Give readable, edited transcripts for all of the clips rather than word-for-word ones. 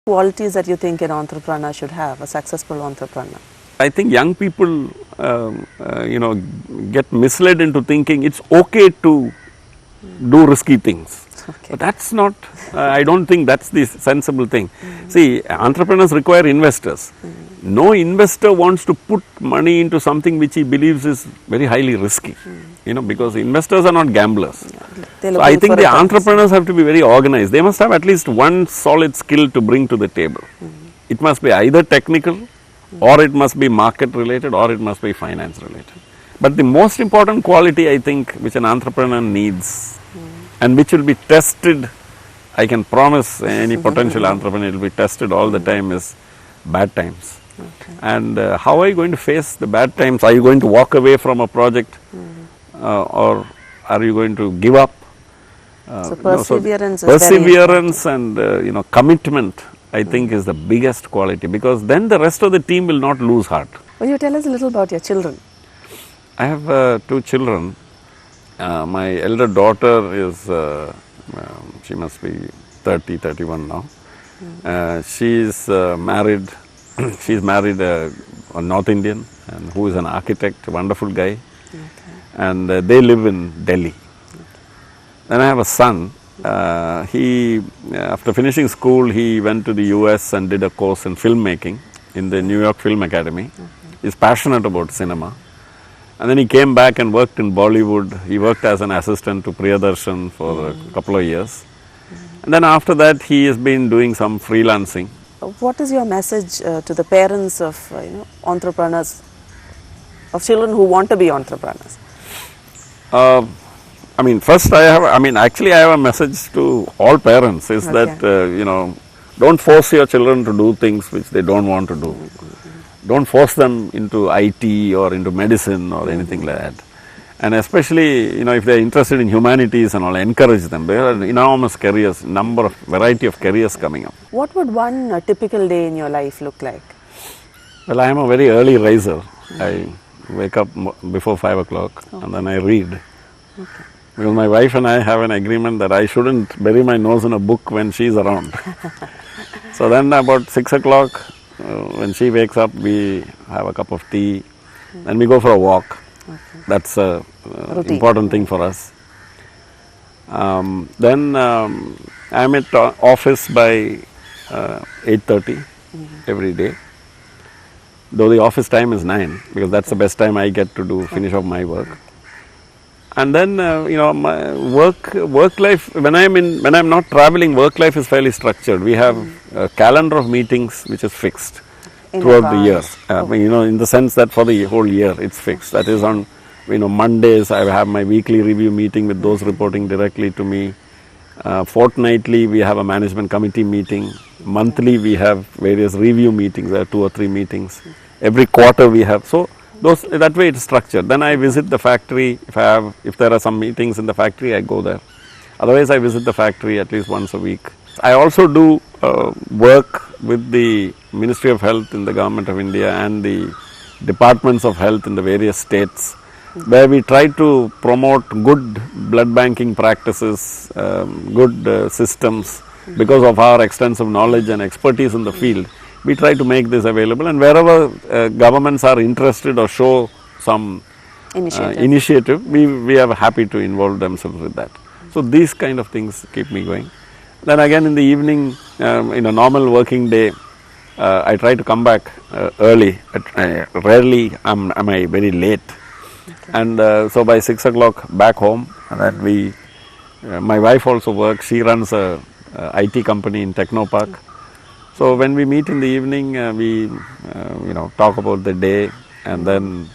qualities that you think an entrepreneur should have, a successful entrepreneur? I think young people, get misled into thinking it's okay to do risky things. Okay. But that's not, I don't think that's the sensible thing. See, entrepreneurs require investors. No investor wants to put money into something which he believes is very highly risky, because investors are not gamblers. So I think the entrepreneurs have to be very organized. They must have at least one solid skill to bring to the table. It must be either technical, or it must be market related, or it must be finance related. But the most important quality, I think, which an entrepreneur needs, and which will be tested, I can promise any potential entrepreneur will be tested all the time, is bad times. Okay. And how are you going to face the bad times? Are you going to walk away from a project, or are you going to give up? So perseverance and commitment, I think, is the biggest quality, because then the rest of the team will not lose heart. Will you tell us a little about your children? I have 2 children. My elder daughter is, she must be 30, 31 now. She's married. She's married a North Indian, and who is an architect, a wonderful guy. Okay. And they live in Delhi. Okay. Then I have a son. He, after finishing school, he went to the US and did a course in filmmaking in the New York Film Academy. He's passionate about cinema. And then he came back and worked in Bollywood. He worked as an assistant to Priyadarshan for a couple of years. And then after that, he has been doing some freelancing. What is your message to the parents of entrepreneurs, of children who want to be entrepreneurs? First I have a message to all parents, is that, don't force your children to do things which they don't want to do. Don't force them into IT or into medicine or anything like that. And especially, if they're interested in humanities and all, encourage them. There are enormous careers, variety of careers coming up. What would one typical day in your life look like? Well, I am a very early riser. I wake up before 5 o'clock and then I read. Okay. Because my wife and I have an agreement that I shouldn't bury my nose in a book when she's around. So then about 6 o'clock, when she wakes up, we have a cup of tea, and we go for a walk. Okay. That's a important thing for us. Then I'm at office by 8:30 every day. Though the office time is 9, because that's the best time I get to finish off my work. And then my work life, when I'm not traveling, work life is fairly structured. We have a calendar of meetings which is fixed throughout the year. In the sense that for the whole year it's fixed. That is on Mondays I have my weekly review meeting with those reporting directly to me. Fortnightly we have a management committee meeting. Monthly we have various review meetings. There are 2 or 3 meetings. Every quarter we have. So that way it's structured. Then I visit the factory. If there are some meetings in the factory, I go there. Otherwise I visit the factory at least once a week. I also do work with the Ministry of Health in the Government of India and the Departments of Health in the various states, where we try to promote good blood banking practices, good systems. Because of our extensive knowledge and expertise in the field, we try to make this available, and wherever governments are interested or show some initiative, we are happy to involve themselves with that. So these kind of things keep me going. Then again in the evening, in a normal working day, I try to come back early. Rarely am I very late. Okay. And so by 6 o'clock back home, and then my wife also works. She runs a IT company in Technopark. So when we meet in the evening, we talk about the day, and then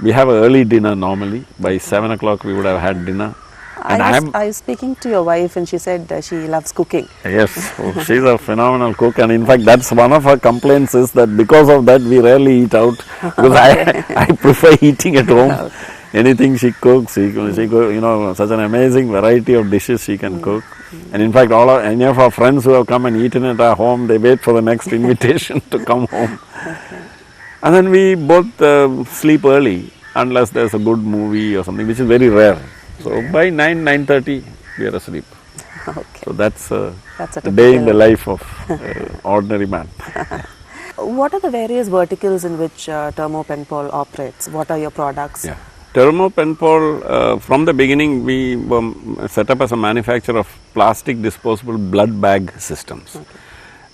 we have an early dinner normally. By 7 o'clock we would have had dinner. And I was speaking to your wife, and she said she loves cooking. Yes, she's a phenomenal cook, and in fact that's one of her complaints, is that because of that we rarely eat out, because I prefer eating at home. Okay. Anything she cooks, such an amazing variety of dishes she can cook. And in fact, any of our friends who have come and eaten at our home, they wait for the next invitation to come home. Okay. And then we both sleep early, unless there's a good movie or something, which is very rare. So by 9:30 we are asleep. Okay. So that's That's a a day in the typical- life of ordinary man. What are the various verticals in which Thermo PENPOL operates? What are your products? Yeah. TERUMO PENPOL, from the beginning, we were set up as a manufacturer of plastic disposable blood bag systems. Okay.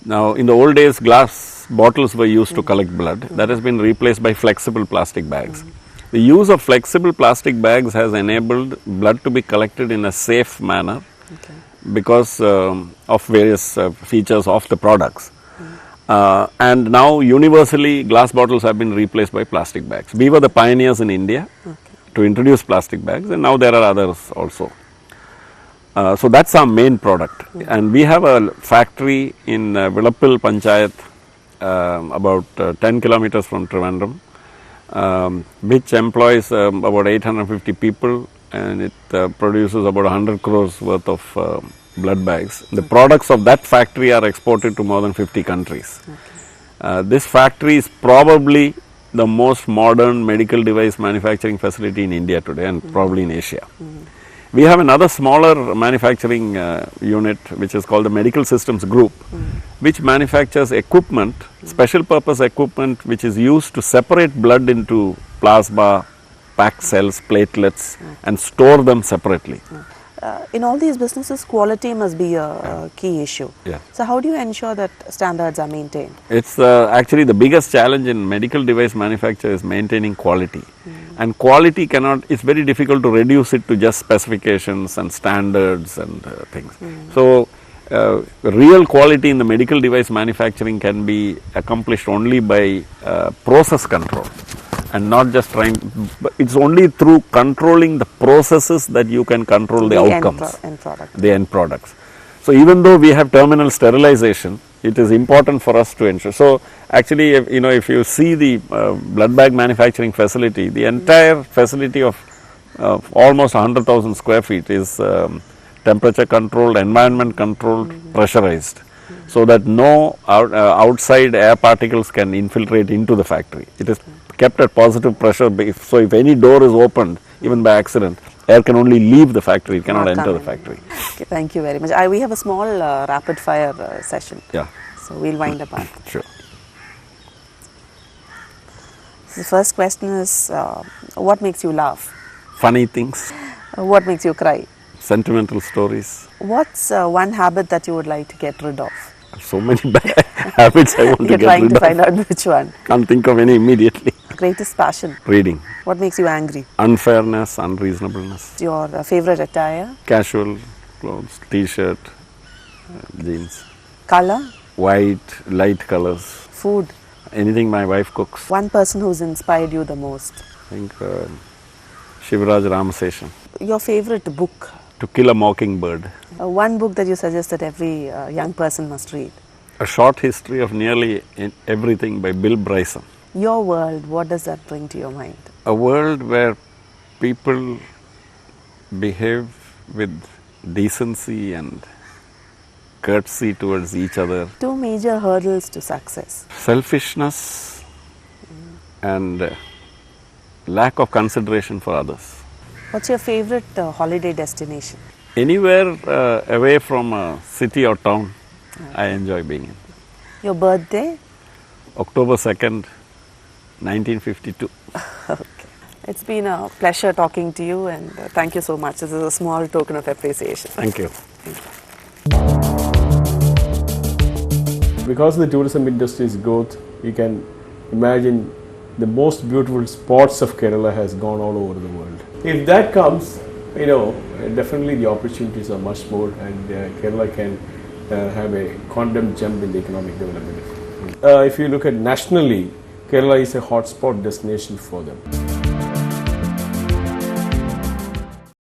Now, in the old days, glass bottles were used to collect blood. That has been replaced by flexible plastic bags. The use of flexible plastic bags has enabled blood to be collected in a safe manner Okay. because of various features of the products. And now universally glass bottles have been replaced by plastic bags. We were the pioneers in India to introduce plastic bags, and now there are others also. So that's our main product. And we have a factory in Vilappil Panchayat, about 10 kilometers from Trivandrum, which employs about 850 people, and it produces about 100 crores worth of blood bags. The products of that factory are exported to more than 50 countries. This factory is probably the most modern medical device manufacturing facility in India today, and probably in Asia. We have another smaller manufacturing unit which is called the Medical Systems Group, which manufactures equipment, special purpose equipment which is used to separate blood into plasma, packed cells, platelets, and store them separately. In all these businesses, quality must be a key issue. Yeah. So how do you ensure that standards are maintained? It's actually the biggest challenge in medical device manufacture is maintaining quality. And quality cannot, it's very difficult to reduce it to just specifications and standards and things. So, real quality in the medical device manufacturing can be accomplished only by process control, and not just trying, it's only through controlling the processes that you can control the outcomes, End product. the end products. So even though we have terminal sterilization, it is important for us to ensure. So actually, if you see the blood bag manufacturing facility, the entire facility of almost 100,000 square feet is temperature controlled, environment controlled, pressurized, so that no outside air particles can infiltrate into the factory. It is kept at positive pressure, so if any door is opened, even by accident, air can only leave the factory, it cannot enter the factory. Okay, thank you very much. We have a small rapid fire session. Yeah, So we'll wind up on. sure. The first question is, what makes you laugh? Funny things, What makes you cry? sentimental stories. What's one habit that you would like to get rid of? So many bad habits I want to You're get trying rid to of. find out which one. Can't think of any immediately. Greatest passion. Reading. What makes you angry? Unfairness, unreasonableness. Your favorite attire? Casual clothes, t-shirt, jeans. Color? White, light colors. Food? Anything my wife cooks. One person who's inspired you the most? I think Shivraj Ramaseshan. Your favorite book? To Kill a Mockingbird. One book that you suggest that every young person must read? A short history of nearly everything by Bill Bryson. Your world, what does that bring to your mind? A world where people behave with decency and courtesy towards each other. Two major hurdles to success. Selfishness and lack of consideration for others. What's your favorite holiday destination? Anywhere away from a city or town, I enjoy being in. Your birthday? October 2nd, 1952. Okay. It's been a pleasure talking to you, and thank you so much. This is a small token of appreciation. Thank you. Because of the tourism industry's growth, you can imagine the most beautiful spots of Kerala has gone all over the world. If that comes, definitely the opportunities are much more, and Kerala can have a quantum jump in the economic development. If you look at nationally, Kerala is a hotspot destination for them.